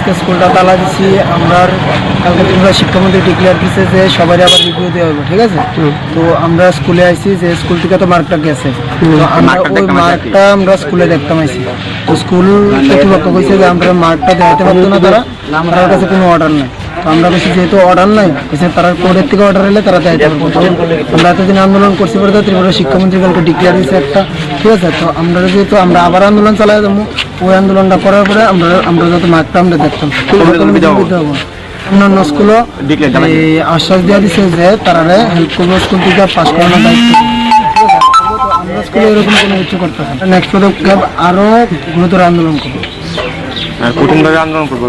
আজকে স্কুলটা তালা দিচ্ছি। আমরা কালকে ত্রিপুরা শিক্ষামন্ত্রী ডিক্লেয়ার দিচ্ছে যে সবাই আবার রিভিউ দেওয়া হবে, ঠিক আছে। তো আমরা স্কুলে আইছি যে স্কুল থেকে তো মার্কটা গেছে, তো আমরা ওই মার্কটা আমরা স্কুলে দেখতাম আইছি। তো স্কুল কর্তৃপক্ষ কইছে যে আমরা মার্কটা দেখাতে পারতো না, তারা তার কাছে কোনো অর্ডার নেই। তো আমরা বলছি যেহেতু অর্ডার নাই, তারা কোর্টের থেকে অর্ডার এলে তারা দেখাতে পারবো। তো আমরা এতদিন আন্দোলন করছি বলে তো ত্রিপুরা শিক্ষামন্ত্রী কালকে ডিক্লেয়ার দিচ্ছে একটা, ঠিক আছে। তো আমরা যেহেতু আমরা আবার আন্দোলন চালাই দেবো, ওই আন্দোলনটা করার পরে আমরা যাতে মার্কটা আমরা দেখতাম। অন্যান্য স্কুলও এই আশ্বাস দেওয়া দিচ্ছে যে তারা হেল্প করবো, স্কুল থেকে পাস করানোর দায়িত্ব। আমরা স্কুলে এরকম কোনো কিছু করতে হবে। নেক্সট পদক্ষেপ আরও গুরুতর আন্দোলন করবো। আর কঠিনভাবে আন্দোলন করবো।